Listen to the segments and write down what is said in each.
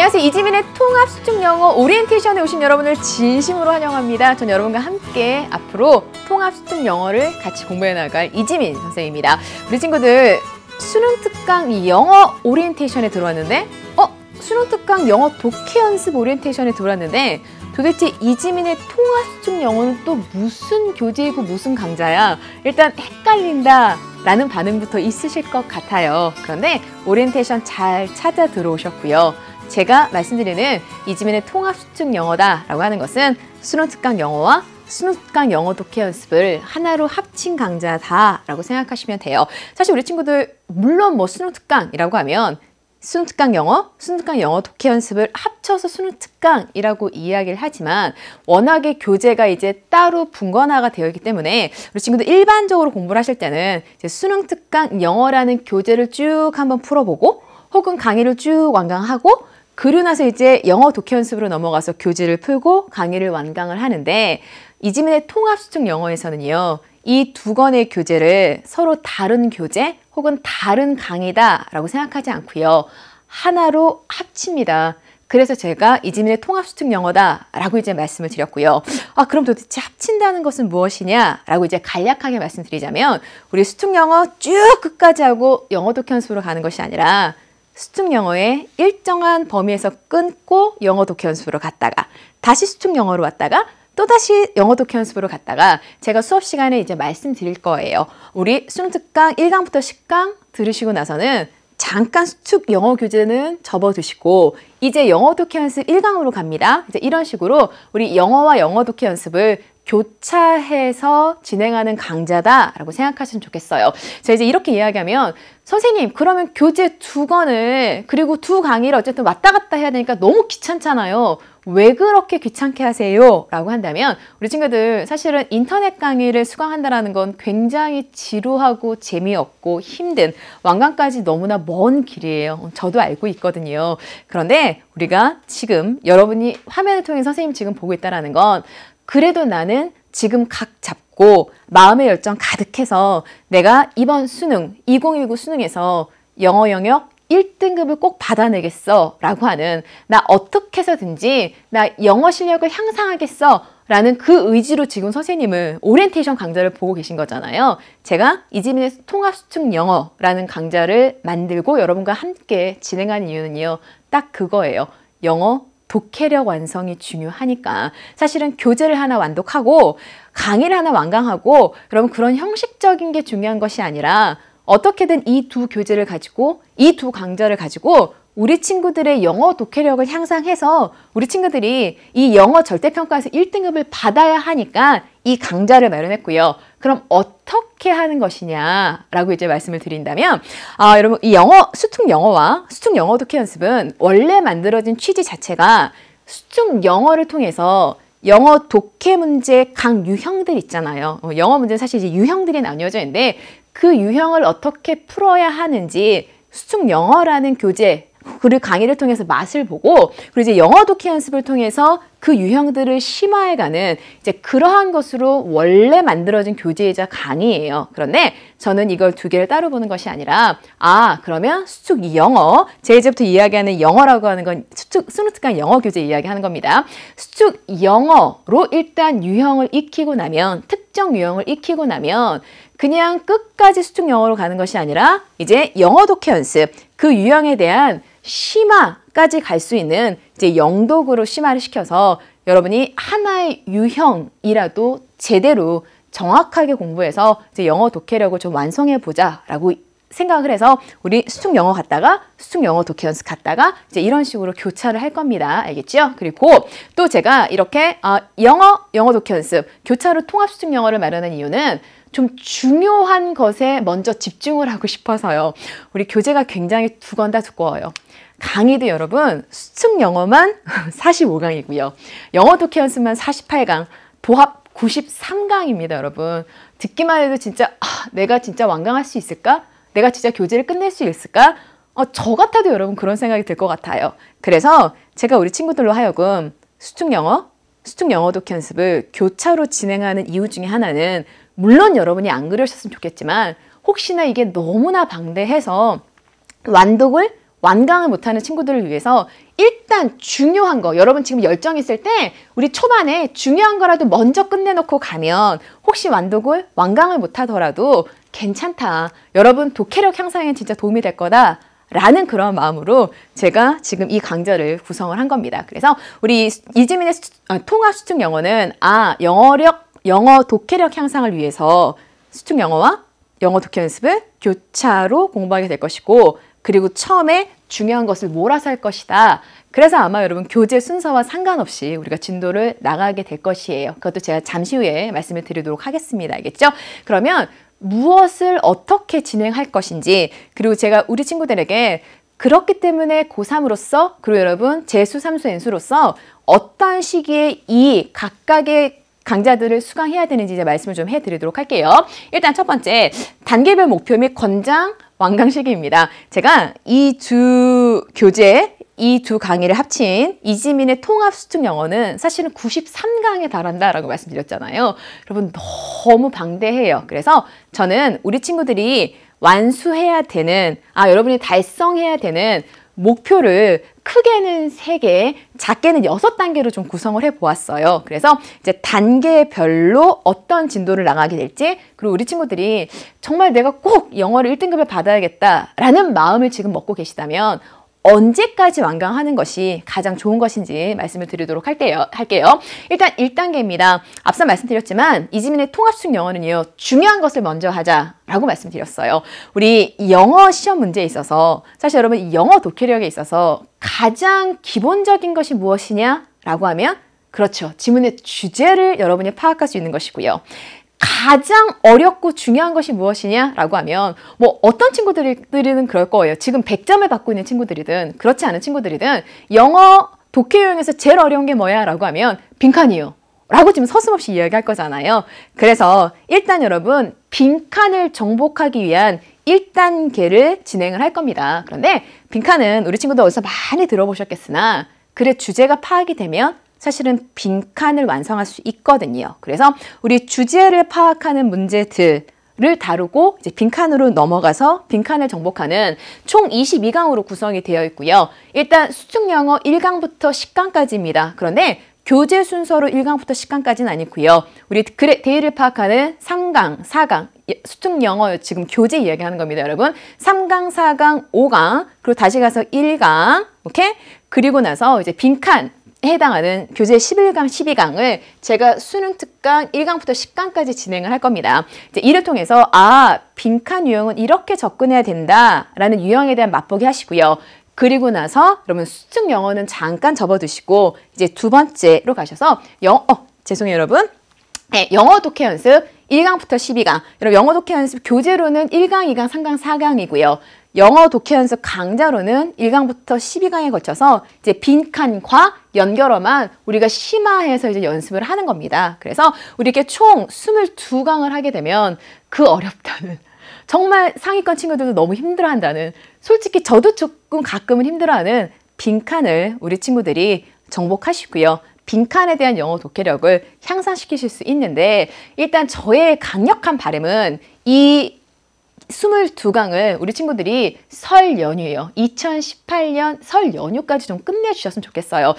안녕하세요. 이지민의 통합 수특 영어 오리엔테이션에 오신 여러분을 진심으로 환영합니다. 전 여러분과 함께 앞으로 통합 수특 영어를 같이 공부해 나갈 이지민 선생님입니다. 우리 친구들 수능 특강 영어 오리엔테이션에 들어왔는데 수능 특강 영어 독해 연습 오리엔테이션에 들어왔는데 도대체 이지민의 통합 수특 영어는 또 무슨 교재이고 무슨 강좌야? 일단 헷갈린다 라는 반응부터 있으실 것 같아요. 그런데 오리엔테이션 잘 찾아 들어오셨고요. 제가 말씀드리는 이지민의 통합 수특 영어다 라고 하는 것은 수능 특강 영어와 수능 특강 영어 독해 연습을 하나로 합친 강좌다 라고 생각하시면 돼요. 사실 우리 친구들 물론 수능 특강이라고 하면 수능 특강 영어, 수능 특강 영어 독해 연습을 합쳐서 수능 특강이라고 이야기를 하지만 워낙에 교재가 이제 따로 분권화가 되어 있기 때문에 우리 친구들 일반적으로 공부를 하실 때는 이제 수능 특강 영어라는 교재를 쭉 한번 풀어보고 혹은 강의를 쭉 완강하고 그러고 나서 이제 영어 독해 연습으로 넘어가서 교재를 풀고 강의를 완강을 하는데 이지민의 통합 수특 영어에서는요. 이 두 권의 교재를 서로 다른 교재 혹은 다른 강의다 라고 생각하지 않고요. 하나로 합칩니다. 그래서 제가 이지민의 통합 수특 영어다 라고 이제 말씀을 드렸고요. 그럼 도대체 합친다는 것은 무엇이냐 라고 이제 간략하게 말씀드리자면 우리 수특 영어 쭉 끝까지 하고 영어 독해 연습으로 가는 것이 아니라 수특 영어의 일정한 범위에서 끊고 영어 독해 연습으로 갔다가 다시 수특 영어로 왔다가 또다시 영어 독해 연습으로 갔다가 제가 수업 시간에 이제 말씀드릴 거예요. 우리 수능 특강 1강부터 10강 들으시고 나서는 잠깐 수특 영어 교재는 접어두시고 이제 영어 독해 연습 1강으로 갑니다. 이제 이런 식으로 우리 영어와 영어 독해 연습을 교차해서 진행하는 강좌다라고 생각하시면 좋겠어요. 자, 이제 이렇게 이야기하면 선생님 그러면 교재 두 권을 그리고 두 강의를 어쨌든 왔다 갔다 해야 되니까 너무 귀찮잖아요. 왜 그렇게 귀찮게 하세요? 라고 한다면 우리 친구들 사실은 인터넷 강의를 수강한다는 건 굉장히 지루하고 재미없고 힘든 완강까지 너무나 먼 길이에요. 저도 알고 있거든요. 그런데 우리가 지금 여러분이 화면을 통해 선생님 지금 보고 있다는 건 그래도 나는 지금 각 잡고 마음의 열정 가득해서 내가 이번 수능 2019 수능에서 영어 영역 1등급을 꼭 받아내겠어 라고 하는 나 어떻게 해서든지 나 영어 실력을 향상하겠어 라는 그 의지로 지금 선생님은 오리엔테이션 강좌를 보고 계신 거잖아요. 제가 이지민의 통합 수특 영어라는 강좌를 만들고 여러분과 함께 진행하는 이유는요. 딱 그거예요. 영어 독해력 완성이 중요하니까 사실은 교재를 하나 완독하고 강의를 하나 완강하고 여러분 그런 형식적인 게 중요한 것이 아니라 어떻게든 이 두 교재를 가지고 이 두 강좌를 가지고 우리 친구들의 영어 독해력을 향상해서 우리 친구들이 이 영어 절대평가에서 1등급을 받아야 하니까 이 강좌를 마련했고요. 그럼 어떻게 하는 것이냐라고 이제 말씀을 드린다면 여러분 이 영어 수특 영어와 수특 영어 독해 연습은 원래 만들어진 취지 자체가 수특 영어를 통해서 영어 독해 문제 각 유형들 있잖아요. 영어 문제는 사실 이제 유형들이 나뉘어져 있는데 그 유형을 어떻게 풀어야 하는지 수특 영어라는 교재 그리고 강의를 통해서 맛을 보고 그리고 이제 영어 독해 연습을 통해서 그 유형들을 심화해가는 이제 그러한 것으로 원래 만들어진 교재이자 강의예요. 그런데 저는 이걸 두 개를 따로 보는 것이 아니라 그러면 수특 영어 제가 이제부터 이야기하는 영어라고 하는 건 수능 특강 영어 교재 이야기하는 겁니다. 수특 영어로 일단 유형을 익히고 나면 특정 유형을 익히고 나면 그냥 끝까지 수특 영어로 가는 것이 아니라 이제 영어 독해 연습 그 유형에 대한 심화까지 갈 수 있는 이제 영독으로 심화를 시켜서 여러분이 하나의 유형이라도 제대로 정확하게 공부해서 이제 영어 독해력을 좀 완성해 보자라고 생각을 해서 우리 수특 영어 갔다가 수특 영어 독해 연습 갔다가 이제 이런 식으로 교차를 할 겁니다. 알겠죠? 그리고 또 제가 이렇게 영어 독해 연습 교차로 통합 수특 영어를 마련한 이유는 좀 중요한 것에 먼저 집중을 하고 싶어서요. 우리 교재가 굉장히 두 권 다 두꺼워요. 강의도 여러분 수특 영어만 45강이고요. 영어 독해 연습만 48강, 도합 93강입니다. 여러분 듣기만 해도 진짜 내가 진짜 완강할 수 있을까? 내가 진짜 교재를 끝낼 수 있을까? 저 같아도 여러분 그런 생각이 들 것 같아요. 그래서 제가 우리 친구들로 하여금 수특 영어 독해 연습을 교차로 진행하는 이유 중에 하나는 물론 여러분이 안 그러셨으면 좋겠지만 혹시나 이게 너무나 방대해서 완독을 완강을 못하는 친구들을 위해서 일단 중요한 거, 여러분 지금 열정 있을 때 우리 초반에 중요한 거라도 먼저 끝내놓고 가면 혹시 완강을 못하더라도 괜찮다. 여러분 독해력 향상에 진짜 도움이 될 거다. 라는 그런 마음으로 제가 지금 이 강좌를 구성을 한 겁니다. 그래서 우리 이지민의 통합 수특 영어는 영어 독해력 향상을 위해서 수특 영어와 영어 독해 연습을 교차로 공부하게 될 것이고, 그리고 처음에 중요한 것을 몰아서 할 것이다. 그래서 아마 여러분 교재 순서와 상관없이 우리가 진도를 나가게 될 것이에요. 그것도 제가 잠시 후에 말씀을 드리도록 하겠습니다. 알겠죠? 그러면 무엇을 어떻게 진행할 것인지, 그리고 제가 우리 친구들에게 그렇기 때문에 고3으로서, 그리고 여러분 재수, 삼수, N수로서 어떤 시기에 이 각각의 강좌들을 수강해야 되는지 이제 말씀을 좀 해드리도록 할게요. 일단 첫 번째, 단계별 목표 및 권장 완강 시기입니다. 제가 이 두 교재, 이 두 강의를 합친 이지민의 통합 수특 영어는 사실은 93강에 달한다라고 말씀드렸잖아요. 여러분 너무 방대해요. 그래서 저는 우리 친구들이 완수해야 되는, 여러분이 달성해야 되는 목표를 크게는 3개, 작게는 6단계로 좀 구성을 해보았어요. 그래서 이제 단계별로 어떤 진도를 나가게 될지, 그리고 우리 친구들이 정말 내가 꼭 영어를 1등급을 받아야겠다라는 마음을 지금 먹고 계시다면 언제까지 완강하는 것이 가장 좋은 것인지 말씀을 드리도록 할게요. 일단 1단계입니다. 앞서 말씀드렸지만 이지민의 통합수특 영어는요, 중요한 것을 먼저 하자라고 말씀드렸어요. 우리 영어 시험 문제에 있어서 사실 여러분 이 영어 독해력에 있어서 가장 기본적인 것이 무엇이냐라고 하면, 그렇죠, 지문의 주제를 여러분이 파악할 수 있는 것이고요. 가장 어렵고 중요한 것이 무엇이냐라고 하면, 뭐 어떤 친구들은 그럴 거예요. 지금 100점을 받고 있는 친구들이든 그렇지 않은 친구들이든 영어 독해 유형에서 제일 어려운 게 뭐야? 라고 하면 빈칸이요. 라고 지금 서슴없이 이야기할 거잖아요. 그래서 일단 여러분 빈칸을 정복하기 위한 1단계를 진행을 할 겁니다. 그런데 빈칸은 우리 친구들 어디서 많이 들어보셨겠으나 글의 주제가 파악이 되면 사실은 빈칸을 완성할 수 있거든요. 그래서 우리 주제를 파악하는 문제들을 다루고 이제 빈칸으로 넘어가서 빈칸을 정복하는 총 22강으로 구성이 되어 있고요. 일단 수특 영어 1강부터 10강까지입니다. 그런데 교재 순서로 1강부터 10강까지는 아니고요. 우리 글의 대의를 파악하는 3강, 4강, 수특 영어 지금 교재 이야기하는 겁니다, 여러분. 3강, 4강, 5강, 그리고 다시 가서 1강, 오케이? 그리고 나서 이제 빈칸 해당하는 교재 11강, 12강을 제가 수능 특강 1강부터 10강까지 진행을 할 겁니다. 이제 이를 통해서 빈칸 유형은 이렇게 접근해야 된다라는 유형에 대한 맛보기 하시고요. 그리고 나서 여러분 수특 영어는 잠깐 접어두시고 이제 두 번째로 가셔서 죄송해요 여러분. 네, 영어 독해 연습 1강부터 12강. 여러분 영어 독해 연습 교재로는 1강, 2강, 3강, 4강이고요. 영어 독해 연습 강좌로는 1강부터 12강에 거쳐서 이제 빈칸과 연결어만 우리가 심화해서 이제 연습을 하는 겁니다. 그래서 우리 이렇게 총 22강을 하게 되면 그 어렵다는, 정말 상위권 친구들도 너무 힘들어한다는, 솔직히 저도 조금 가끔은 힘들어하는 빈칸을 우리 친구들이 정복하시고요. 빈칸에 대한 영어 독해력을 향상시키실 수 있는데, 일단 저의 강력한 바람은 이 22강을 우리 친구들이 설 연휴예요. 2018년 설 연휴까지 좀 끝내주셨으면 좋겠어요.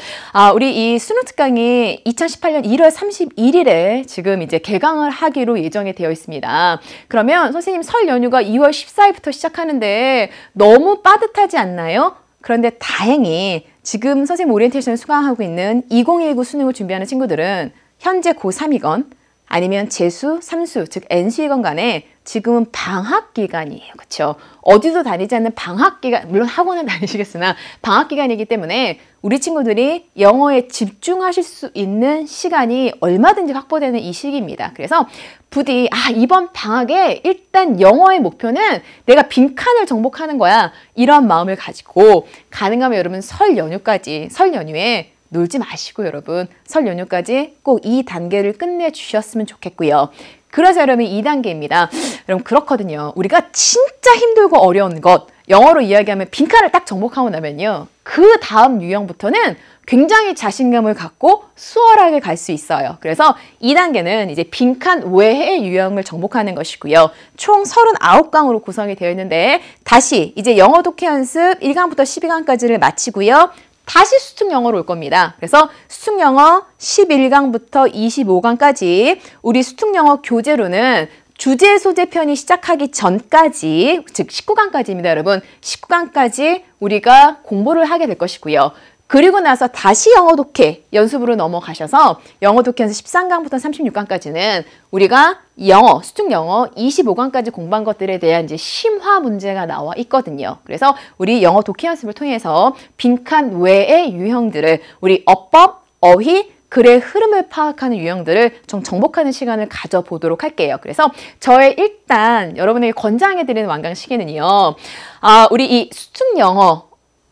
우리 이 수능 특강이 2018년 1월 31일에 지금 이제 개강을 하기로 예정이 되어 있습니다. 그러면 선생님 설 연휴가 2월 14일부터 시작하는데 너무 빠듯하지 않나요? 그런데 다행히 지금 선생님 오리엔테이션을 수강하고 있는 2019 수능을 준비하는 친구들은 현재 고3이건 아니면 재수, 삼수, 즉 N수이건 간에 지금은 방학 기간이에요. 그렇죠? 어디도 다니지 않는 방학 기간, 물론 학원은 다니시겠으나 방학 기간이기 때문에 우리 친구들이 영어에 집중하실 수 있는 시간이 얼마든지 확보되는 이 시기입니다. 그래서 부디 이번 방학에 일단 영어의 목표는 내가 빈칸을 정복하는 거야. 이런 마음을 가지고 가능하면 여러분 설 연휴에 놀지 마시고 여러분 설 연휴까지 꼭 이 단계를 끝내주셨으면 좋겠고요. 그래서 여러분 2단계입니다. 여러분 그렇거든요. 우리가 진짜 힘들고 어려운 것, 영어로 이야기하면 빈칸을 딱 정복하고 나면요. 그 다음 유형부터는 굉장히 자신감을 갖고 수월하게 갈 수 있어요. 그래서 2단계는 이제 빈칸 외의 유형을 정복하는 것이고요. 총 39강으로 구성이 되어 있는데 다시 이제 영어 독해 연습 1강부터 12강까지를 마치고요. 다시 수특 영어로 올 겁니다. 그래서 수특 영어 11강부터 25강까지 우리 수특 영어 교재로는 주제 소재 편이 시작하기 전까지, 즉 19강까지입니다, 여러분. 19강까지 우리가 공부를 하게 될 것이고요. 그리고 나서 다시 영어 독해 연습으로 넘어가셔서 영어 독해 연습 13강부터 36강까지는 우리가 영어, 수특 영어 25강까지 공부한 것들에 대한 이제 심화 문제가 나와 있거든요. 그래서 우리 영어 독해 연습을 통해서 빈칸 외의 유형들을 우리 어법, 어휘, 글의 흐름을 파악하는 유형들을 좀 정복하는 시간을 가져보도록 할게요. 그래서 저의 일단 여러분에게 권장해드리는 완강 시기는요. 우리 이 수특 영어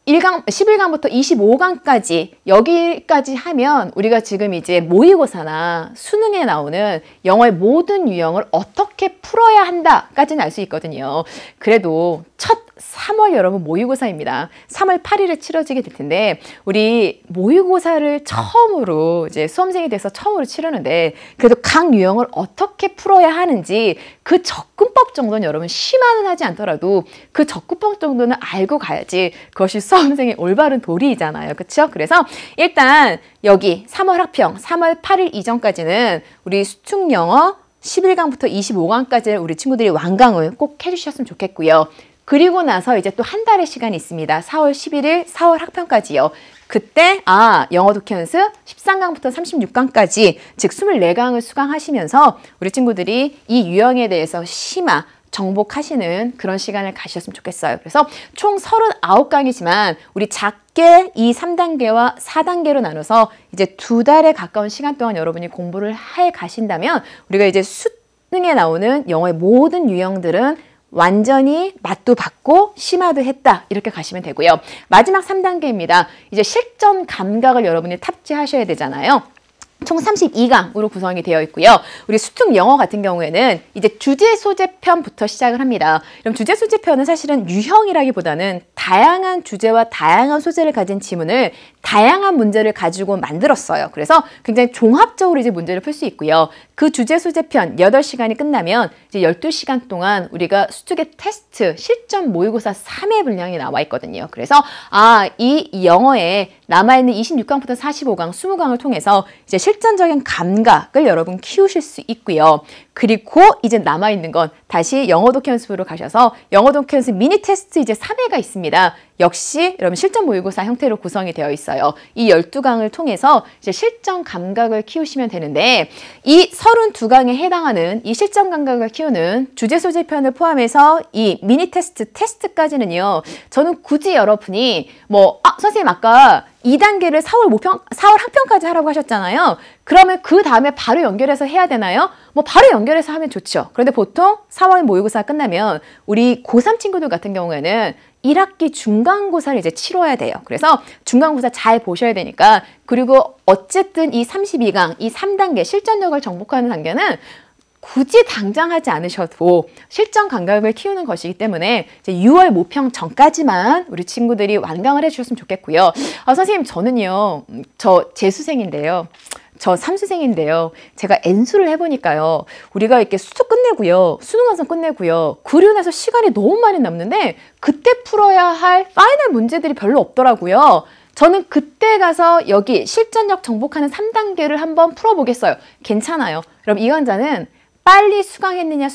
11강부터 25강까지 여기까지 하면 우리가 지금 이제 모의고사나 수능에 나오는 영어의 모든 유형을 어떻게 풀어야 한다까지는 알 수 있거든요. 그래도 첫 3월 여러분 모의고사입니다. 3월 8일에 치러지게 될 텐데 우리 모의고사를 처음으로 이제 수험생이 돼서 처음으로 치르는데 그래도 각 유형을 어떻게 풀어야 하는지 그 접근법 정도는 여러분 심화는 하지 않더라도 그 접근법 정도는 알고 가야지 그것이 수험생의 올바른 도리이잖아요. 그렇죠? 그래서 일단 여기 3월 학평 3월 8일 이전까지는 우리 수특 영어 11강부터 25강까지 우리 친구들이 완강을 꼭 해주셨으면 좋겠고요. 그리고 나서 이제 또 한 달의 시간이 있습니다. 4월 11일 4월 학평까지요. 그때 영어 독해 연습 13강부터 36강까지 즉 24강을 수강하시면서 우리 친구들이 이 유형에 대해서 심화 정복하시는 그런 시간을 가셨으면 좋겠어요. 그래서 총 39강이지만 우리 작게 이 3단계와 4단계로 나눠서 이제 2달에 가까운 시간 동안 여러분이 공부를 해 가신다면 우리가 이제 수능에 나오는 영어의 모든 유형들은 완전히 맛도 봤고 심화도 했다 이렇게 가시면 되고요. 마지막 3단계입니다. 이제 실전 감각을 여러분이 탑재하셔야 되잖아요. 총 32강으로 구성이 되어 있고요. 우리 수특 영어 같은 경우에는 이제 주제 소재편부터 시작을 합니다. 그럼 주제 소재편은 사실은 유형이라기보다는 다양한 주제와 다양한 소재를 가진 지문을 다양한 문제를 가지고 만들었어요. 그래서 굉장히 종합적으로 이제 문제를 풀 수 있고요. 그 주제 소재편 8시간이 끝나면 이제 12시간 동안 우리가 수특의 테스트 실전 모의고사 3회 분량이 나와 있거든요. 그래서 이 영어에 남아있는 26강부터 45강, 20강을 통해서 이제 실전적인 감각을 여러분 키우실 수 있고요. 그리고 이제 남아있는 건 다시 영어 독해 연습으로 가셔서 영어 독해 연습 미니 테스트 이제 3회가 있습니다. 역시 여러분 실전 모의고사 형태로 구성이 되어 있어요. 이 12강을 통해서 이제 실전 감각을 키우시면 되는데 이 32강에 해당하는 이 실전 감각을 키우는 주제 소재 편을 포함해서 이 미니 테스트까지는요. 저는 굳이 여러분이 선생님 아까 2단계를 4월 학평까지 하라고 하셨잖아요. 그러면 그 다음에 바로 연결해서 해야 되나요? 바로 연결해서 하면 좋죠. 그런데 보통 4월 모의고사 끝나면 우리 고3 친구들 같은 경우에는 1학기 중간고사를 이제 치러야 돼요. 그래서 중간고사 잘 보셔야 되니까 그리고 어쨌든 이 32강, 이 3단계 실전력을 정복하는 단계는 굳이 당장 하지 않으셔도 실전 감각을 키우는 것이기 때문에 이제 6월 모평 전까지만 우리 친구들이 완강을 해주셨으면 좋겠고요. 선생님 저는요, 저 재수생인데요. 저 3수생인데요. 제가 N수를 해보니까요. 우리가 이렇게 수능 끝내고요. 수능 완성 끝내고요. 그리고 나서 시간이 너무 많이 남는데 그때 풀어야 할 파이널 문제들이 별로 없더라고요. 저는 그때 가서 여기 실전력 정복하는 3단계를 한번 풀어보겠어요. 괜찮아요. 그럼 이 환자는 빨리 수강했느냐,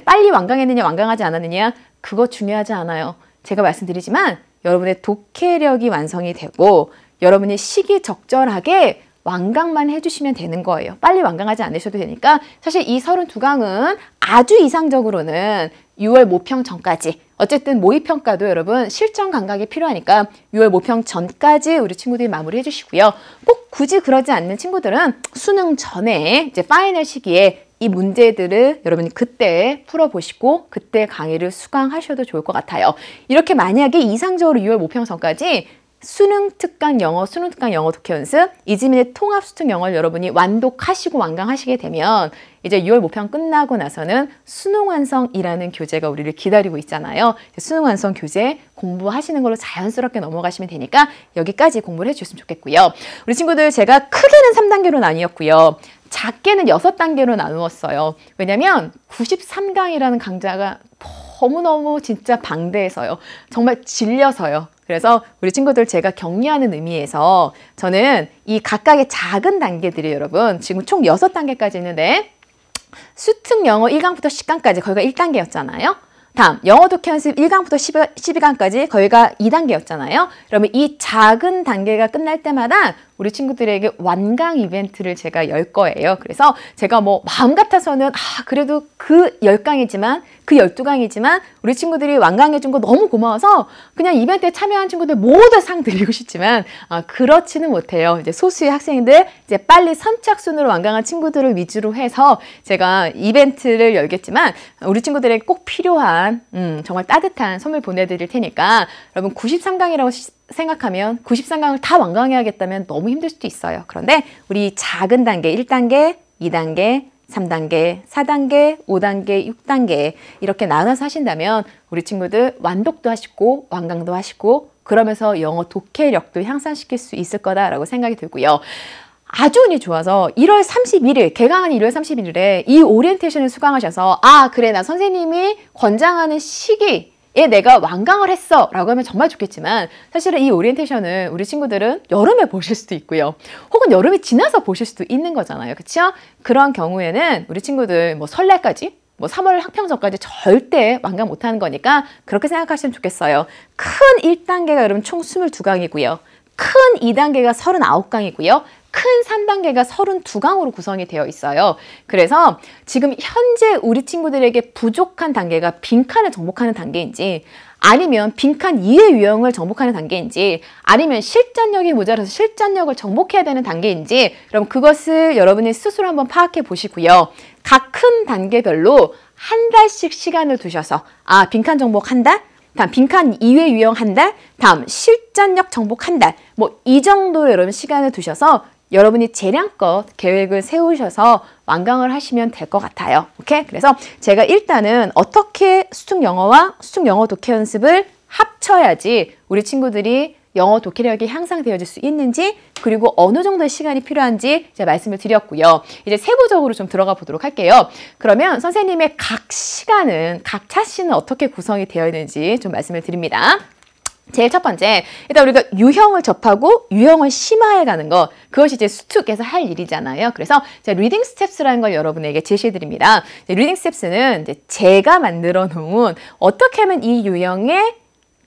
빨리 완강했느냐, 완강하지 않았느냐, 그거 중요하지 않아요. 제가 말씀드리지만 여러분의 독해력이 완성이 되고 여러분이 시기적절하게 완강만 해주시면 되는 거예요. 빨리 완강하지 않으셔도 되니까 사실 이 32강은 아주 이상적으로는 6월 모평 전까지 어쨌든 모의평가도 여러분 실전 감각이 필요하니까 6월 모평 전까지 우리 친구들이 마무리해 주시고요. 꼭 굳이 그러지 않는 친구들은 수능 전에 이제 파이널 시기에 이 문제들을 여러분이 그때 풀어보시고 그때 강의를 수강하셔도 좋을 것 같아요. 이렇게 만약에 이상적으로 6월 모평 전까지 수능 특강 영어 독해 연습, 이지민의 통합 수특 영어를 여러분이 완독하시고 완강하시게 되면 이제 6월 모평 끝나고 나서는 수능 완성이라는 교재가 우리를 기다리고 있잖아요. 수능 완성 교재 공부하시는 걸로 자연스럽게 넘어가시면 되니까 여기까지 공부를 해주셨으면 좋겠고요. 우리 친구들 제가 크게는 3단계로 나뉘었고요. 작게는 6단계로 나누었어요. 왜냐면 93강이라는 강좌가 너무너무 진짜 방대해서요. 정말 질려서요. 그래서 우리 친구들 제가 격려하는 의미에서 저는 이 각각의 작은 단계들이 여러분 지금 총 6단계까지 있는데 수특 영어 1강부터 10강까지 거기가 1단계였잖아요. 다음 영어 독해 연습 1강부터 12강까지 거기가 2단계였잖아요. 그러면 이 작은 단계가 끝날 때마다 우리 친구들에게 완강 이벤트를 제가 열 거예요. 그래서 제가 뭐 마음 같아서는 그래도 그 10강이지만 그 12강이지만 우리 친구들이 완강해 준 거 너무 고마워서 그냥 이벤트에 참여한 친구들 모두 상 드리고 싶지만 그렇지는 못해요. 이제 소수의 학생들 이제 빨리 선착순으로 완강한 친구들을 위주로 해서 제가 이벤트를 열겠지만 우리 친구들에게 꼭 필요한 정말 따뜻한 선물 보내드릴 테니까 여러분 93강이라고 생각하면 93강을 다 완강해야겠다면 너무 힘들 수도 있어요. 그런데 우리 작은 단계 1단계, 2단계, 3단계, 4단계, 5단계, 6단계 이렇게 나눠서 하신다면 우리 친구들 완독도 하시고 완강도 하시고 그러면서 영어 독해력도 향상시킬 수 있을 거다라고 생각이 들고요. 아주 운이 좋아서 1월 31일, 개강한 1월 31일에 이 오리엔테이션을 수강하셔서 그래 나 선생님이 권장하는 시기에 내가 완강을 했어 라고 하면 정말 좋겠지만 사실은 이 오리엔테이션을 우리 친구들은 여름에 보실 수도 있고요. 혹은 여름이 지나서 보실 수도 있는 거잖아요. 그렇죠? 그런 경우에는 우리 친구들 뭐 설날까지 3월 학평전까지 절대 완강 못하는 거니까 그렇게 생각하시면 좋겠어요. 큰 1단계가 여러분 총 22강이고요. 큰 2단계가 39강이고요. 큰 3단계가 32강으로 구성이 되어 있어요. 그래서 지금 현재 우리 친구들에게 부족한 단계가 빈칸을 정복하는 단계인지 아니면 빈칸 이외 유형을 정복하는 단계인지 아니면 실전력이 모자라서 실전력을 정복해야 되는 단계인지 그럼 그것을 여러분이 스스로 한번 파악해 보시고요. 각 큰 단계별로 한 달씩 시간을 두셔서 빈칸 정복 한 달, 다음 빈칸 이외 유형 한 달, 다음 실전력 정복 한 달 이 정도로 여러분 시간을 두셔서 여러분이 재량껏 계획을 세우셔서 완강을 하시면 될 것 같아요. 오케이? 그래서 제가 일단은 어떻게 수특 영어와 수특 영어 독해 연습을 합쳐야지 우리 친구들이 영어 독해력이 향상되어질 수 있는지 그리고 어느 정도의 시간이 필요한지 제가 말씀을 드렸고요. 이제 세부적으로 좀 들어가 보도록 할게요. 그러면 선생님의 각 시간은 각 차시는 어떻게 구성이 되어 있는지 좀 말씀을 드립니다. 제일 첫 번째, 일단 우리가 유형을 접하고 유형을 심화해 가는 거, 그것이 이제 수특에서 할 일이잖아요. 그래서 제가 리딩 스텝스라는 걸 여러분에게 제시해 드립니다. 리딩 스텝스는 이제 제가 만들어 놓은 어떻게 하면 이 유형에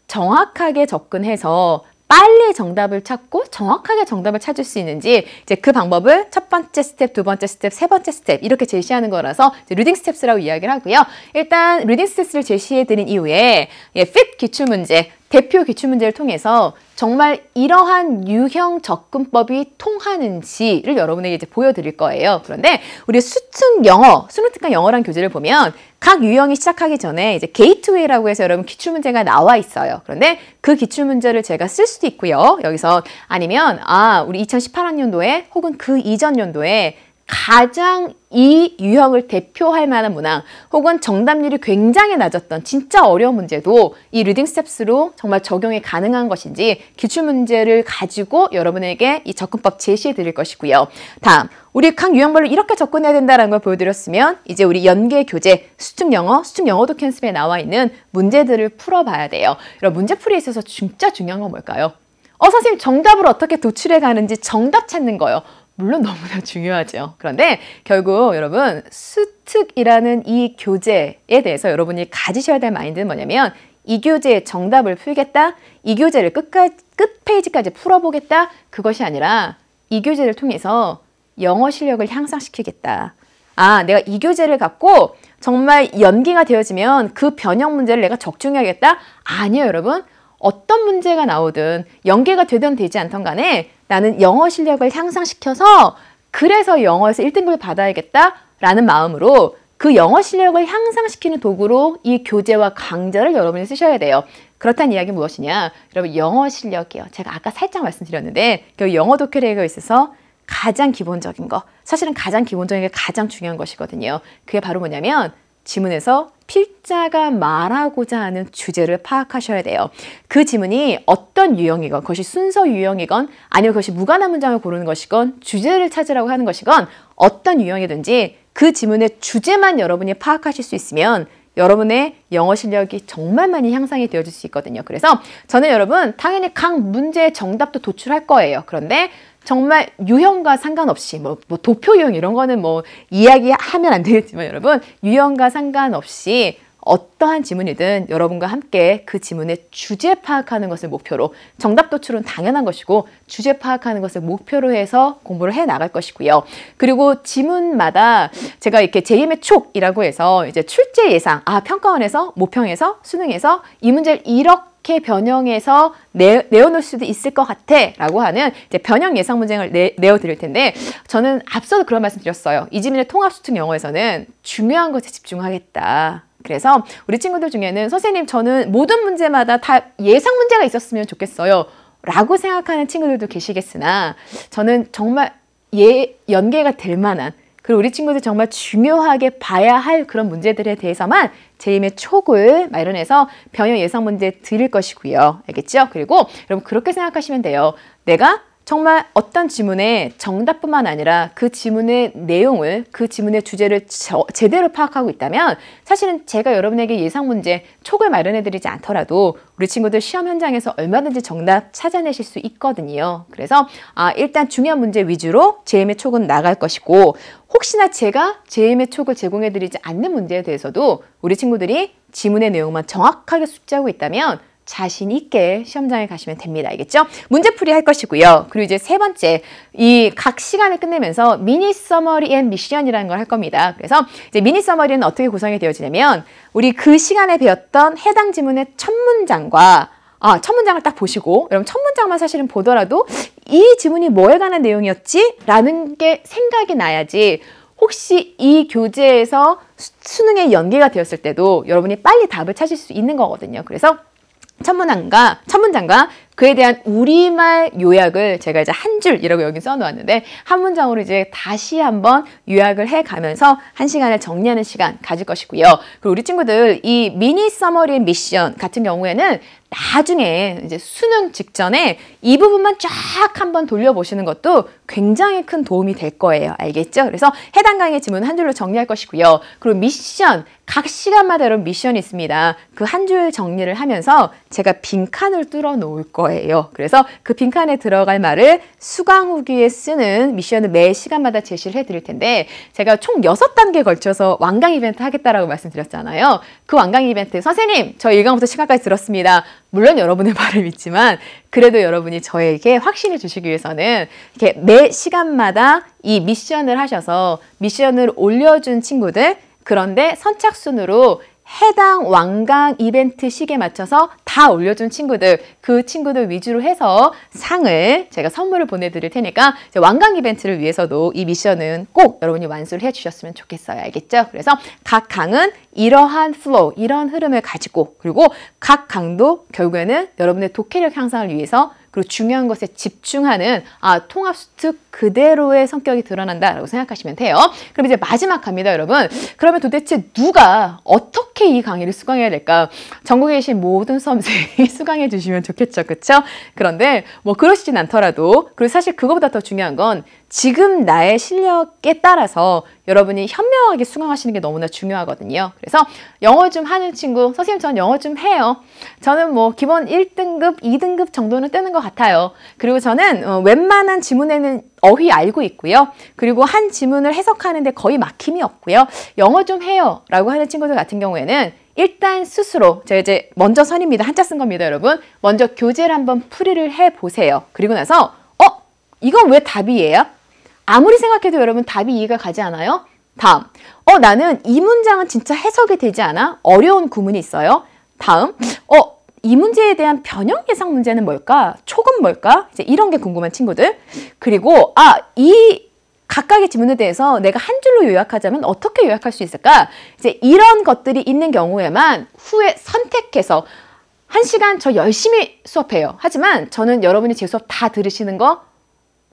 정확하게 접근해서 빨리 정답을 찾고 정확하게 정답을 찾을 수 있는지 이제 그 방법을 첫 번째 스텝, 두 번째 스텝, 세 번째 스텝 이렇게 제시하는 거라서 리딩 스텝스라고 이야기를 하고요. 일단 리딩 스텝스를 제시해 드린 이후에 fit 기출문제, 대표 기출문제를 통해서 정말 이러한 유형 접근법이 통하는지를 여러분에게 이제 보여드릴 거예요. 그런데 우리 수특 영어, 수능 특강 영어라는 교재를 보면 각 유형이 시작하기 전에 이제 게이트웨이라고 해서 여러분 기출문제가 나와 있어요. 그런데 그 기출문제를 제가 쓸 수도 있고요. 여기서 아니면 우리 2018학년도에 혹은 그 이전 연도에 가장 이 유형을 대표할 만한 문항 혹은 정답률이 굉장히 낮았던 진짜 어려운 문제도 이 리딩 스텝스로 정말 적용이 가능한 것인지 기출문제를 가지고 여러분에게 이 접근법 제시해 드릴 것이고요. 다음, 우리 각 유형별로 이렇게 접근해야 된다는 걸 보여드렸으면 이제 우리 연계 교재 수특 영어 독해 연습에 나와 있는 문제들을 풀어봐야 돼요. 여러분 문제풀이에 있어서 진짜 중요한 건 뭘까요? 선생님 정답을 어떻게 도출해 가는지 정답 찾는 거요. 물론 너무나 중요하죠. 그런데 결국 여러분 수특이라는 이 교재에 대해서 여러분이 가지셔야 될 마인드는 뭐냐면 이 교재의 정답을 풀겠다, 이 교재를 끝 페이지까지 풀어보겠다, 그것이 아니라 이 교재를 통해서 영어 실력을 향상시키겠다. 내가 이 교재를 갖고 정말 연기가 되어지면 그 변형 문제를 내가 적중해야겠다? 아니요, 여러분. 어떤 문제가 나오든 연계가 되든 되지 않던 간에 나는 영어 실력을 향상시켜서 그래서 영어에서 1등급을 받아야겠다라는 마음으로 그 영어 실력을 향상시키는 도구로 이 교재와 강좌를 여러분이 쓰셔야 돼요. 그렇다는 이야기는 무엇이냐? 여러분 영어 실력이요. 제가 아까 살짝 말씀드렸는데 그 영어 독해력에 있어서 가장 기본적인 거, 사실은 가장 기본적인 게 가장 중요한 것이거든요. 그게 바로 뭐냐면 지문에서 필자가 말하고자 하는 주제를 파악하셔야 돼요. 그 지문이 어떤 유형이건, 그것이 순서 유형이건 아니면 그것이 무관한 문장을 고르는 것이건 주제를 찾으라고 하는 것이건 어떤 유형이든지 그 지문의 주제만 여러분이 파악하실 수 있으면 여러분의 영어 실력이 정말 많이 향상이 되어질 수 있거든요. 그래서 저는 여러분 당연히 각 문제의 정답도 도출할 거예요. 그런데 정말 유형과 상관없이 뭐 도표 유형 이런 거는 뭐 이야기하면 안 되겠지만 여러분 유형과 상관없이 어떠한 지문이든 여러분과 함께 그 지문의 주제 파악하는 것을 목표로, 정답 도출은 당연한 것이고 주제 파악하는 것을 목표로 해서 공부를 해 나갈 것이고요. 그리고 지문마다 제가 이렇게 제2의 촉이라고 해서 이제 출제 예상, 평가원에서, 모평에서, 수능에서 이 문제를 이렇게 변형해서 내어놓을 수도 있을 것 같아 라고 하는 이제 변형 예상 문제를 내어드릴 텐데 저는 앞서도 그런 말씀 드렸어요. 이지민의 통합수특 영어에서는 중요한 것에 집중하겠다. 그래서 우리 친구들 중에는 선생님 저는 모든 문제마다 다 예상 문제가 있었으면 좋겠어요 라고 생각하는 친구들도 계시겠으나 저는 정말 연계가 될 만한, 그리고 우리 친구들 정말 중요하게 봐야 할 그런 문제들에 대해서만 제2의 촉을 마련해서 변형 예상 문제 드릴 것이고요. 알겠죠? 그리고 여러분 그렇게 생각하시면 돼요. 내가 정말 어떤 지문의 정답뿐만 아니라 그 지문의 내용을, 그 지문의 주제를 제대로 파악하고 있다면 사실은 제가 여러분에게 예상 문제, 촉을 마련해 드리지 않더라도 우리 친구들 시험 현장에서 얼마든지 정답 찾아내실 수 있거든요. 그래서 일단 중요한 문제 위주로 제2의 촉은 나갈 것이고 혹시나 제가 제2의 촉을 제공해 드리지 않는 문제에 대해서도 우리 친구들이 지문의 내용만 정확하게 숙지하고 있다면 자신 있게 시험장에 가시면 됩니다. 알겠죠? 문제풀이 할 것이고요. 그리고 이제 세 번째, 이 각 시간을 끝내면서 미니 서머리 앤 미션이라는 걸 할 겁니다. 그래서 이제 미니 서머리는 어떻게 구성이 되어지냐면 우리 그 시간에 배웠던 해당 지문의 첫 문장과 첫 문장을 딱 보시고, 여러분 첫 문장만 사실은 보더라도 이 지문이 뭐에 관한 내용이었지? 라는 게 생각이 나야지 혹시 이 교재에서 수능에 연계가 되었을 때도 여러분이 빨리 답을 찾을 수 있는 거거든요. 그래서 첫 문장과 그에 대한 우리말 요약을 제가 이제 한 줄이라고 여기 써놓았는데 한 문장으로 이제 다시 한번 요약을 해가면서 한 시간을 정리하는 시간 가질 것이고요. 그리고 우리 친구들 이 미니 서머리 미션 같은 경우에는 나중에 이제 수능 직전에 이 부분만 쫙 한번 돌려보시는 것도 굉장히 큰 도움이 될 거예요. 알겠죠? 그래서 해당 강의 지문 한 줄로 정리할 것이고요. 그리고 미션, 각 시간마다 여러분 미션이 있습니다. 그 한 줄 정리를 하면서 제가 빈칸을 뚫어 놓을 거예요. 그래서 그 빈칸에 들어갈 말을 수강 후기에 쓰는 미션을 매 시간마다 제시를 해드릴 텐데 제가 총 6단계에 걸쳐서 완강 이벤트 하겠다라고 말씀드렸잖아요. 그 완강 이벤트, 선생님 저 1강부터 10강까지 들었습니다. 물론 여러분의 말을 믿지만 그래도 여러분이 저에게 확신을 주시기 위해서는 이렇게 매 시간마다 이 미션을 하셔서 미션을 올려준 친구들, 그런데 선착순으로 해당 완강 이벤트 시기에 맞춰서 다 올려준 친구들, 그 친구들 위주로 해서 상을 제가 선물을 보내드릴 테니까 이제 완강 이벤트를 위해서도 이 미션은 꼭 여러분이 완수를 해주셨으면 좋겠어요. 알겠죠? 그래서 각 강은 이러한 플로우, 이런 흐름을 가지고, 그리고 각 강도 결국에는 여러분의 독해력 향상을 위해서 그리고 중요한 것에 집중하는 통합수특 그대로의 성격이 드러난다라고 생각하시면 돼요. 그럼 이제 마지막 갑니다, 여러분. 그러면 도대체 누가 어떻게 이 강의를 수강해야 될까? 전국에 계신 모든 수험생이 수강해 주시면 좋겠죠, 그렇죠? 그런데 뭐 그러시진 않더라도, 그리고 사실 그거보다 더 중요한 건 지금 나의 실력에 따라서 여러분이 현명하게 수강하시는 게 너무나 중요하거든요. 그래서 영어 좀 하는 친구, 선생님 전 영어 좀 해요. 저는 뭐 기본 1등급, 2등급 정도는 뜨는 것 같아요. 그리고 저는 웬만한 지문에는 어휘 알고 있고요. 그리고 한 지문을 해석하는데 거의 막힘이 없고요. 영어 좀 해요 라고 하는 친구들 같은 경우에는 일단 스스로, 제가 이제 먼저 선입니다. 한자 쓴 겁니다, 여러분. 먼저 교재를 한번 풀이를 해보세요. 그리고 나서 이건 왜 답이에요? 아무리 생각해도 여러분 답이 이해가 가지 않아요? 다음, 나는 이 문장은 진짜 해석이 되지 않아? 어려운 구문이 있어요. 다음, 이 문제에 대한 변형 예상 문제는 뭘까? 촉은 뭘까? 이제 이런 게 궁금한 친구들. 그리고 이 각각의 지문에 대해서 내가 한 줄로 요약하자면 어떻게 요약할 수 있을까? 이제 이런 것들이 있는 경우에만 후에 선택해서 1시간 저 열심히 수업해요. 하지만 저는 여러분이 제 수업 다 들으시는 거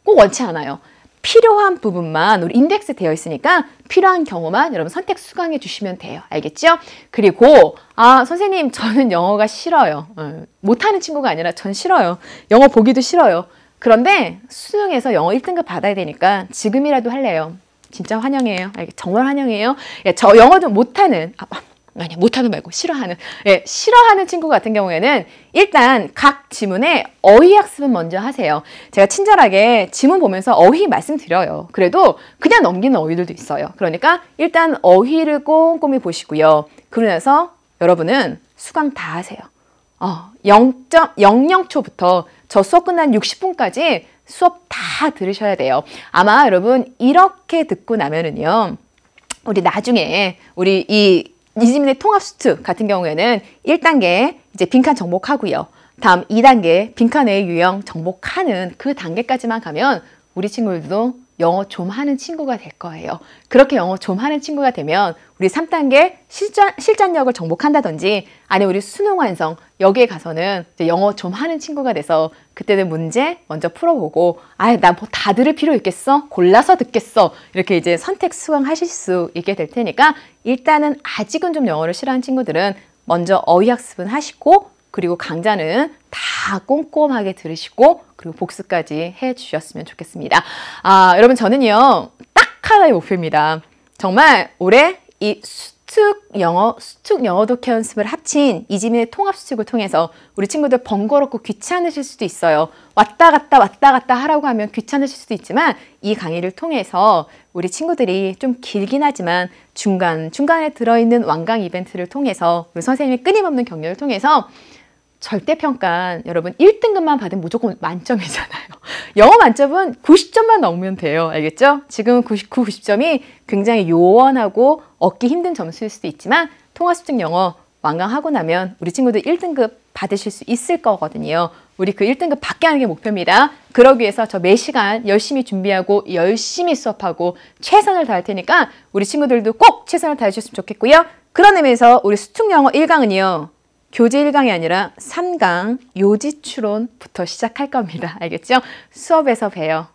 꼭 원치 않아요. 필요한 부분만 우리 인덱스 되어 있으니까 필요한 경우만 여러분 선택 수강해 주시면 돼요. 알겠죠? 그리고 선생님 저는 영어가 싫어요. 못하는 친구가 아니라 전 싫어요. 영어 보기도 싫어요. 그런데 수능에서 영어 1등급 받아야 되니까 지금이라도 할래요. 진짜 환영해요. 정말 환영해요. 저 영어 좀 못하는 아니 못하는 말고 싫어하는 싫어하는 친구 같은 경우에는 일단 각 지문에 어휘 학습은 먼저 하세요. 제가 친절하게 지문 보면서 어휘 말씀드려요. 그래도 그냥 넘기는 어휘들도 있어요. 그러니까 일단 어휘를 꼼꼼히 보시고요. 그러고 나서 여러분은 수강 다 하세요. 0.00초부터 저 수업 끝난 60분까지 수업 다 들으셔야 돼요. 아마 여러분 이렇게 듣고 나면은요, 우리 나중에 우리 이지민의 통합수특 같은 경우에는 1단계 이제 빈칸 정복하고요. 다음 2단계 빈칸의 유형 정복하는 그 단계까지만 가면 우리 친구들도 영어 좀 하는 친구가 될 거예요. 그렇게 영어 좀 하는 친구가 되면 우리 3단계 실전력을 정복한다든지 아니면 우리 수능 완성 여기에 가서는 이제 영어 좀 하는 친구가 돼서 그때는 문제 먼저 풀어보고 나 뭐 다 들을 필요 있겠어? 골라서 듣겠어? 이렇게 이제 선택 수강하실 수 있게 될 테니까 일단은 아직은 좀 영어를 싫어하는 친구들은 먼저 어휘 학습은 하시고 그리고 강좌는 다 꼼꼼하게 들으시고 그리고 복습까지 해주셨으면 좋겠습니다. 여러분 저는요 딱 하나의 목표입니다. 정말 올해 이 수특 영어 독해 연습을 합친 이지민의 통합수특을 통해서 우리 친구들 번거롭고 귀찮으실 수도 있어요. 왔다 갔다 하라고 하면 귀찮으실 수도 있지만 이 강의를 통해서 우리 친구들이 좀 길긴 하지만 중간에 들어있는 완강 이벤트를 통해서 우리 선생님의 끊임없는 격려를 통해서 절대평가 여러분 1등급만 받으면 무조건 만점이잖아요. 영어 만점은 90점만 넘으면 돼요. 알겠죠? 지금 99, 90점이 굉장히 요원하고 얻기 힘든 점수일 수도 있지만 통합수특 영어 완강하고 나면 우리 친구들 1등급 받으실 수 있을 거거든요. 우리 그 1등급 받게 하는 게 목표입니다. 그러기 위해서 저 매 시간 열심히 준비하고 열심히 수업하고 최선을 다할 테니까 우리 친구들도 꼭 최선을 다해주셨으면 좋겠고요. 그런 의미에서 우리 수특 영어 1강은요. 교재 1강이 아니라 3강 요지추론부터 시작할 겁니다. 알겠죠? 수업에서 봬요.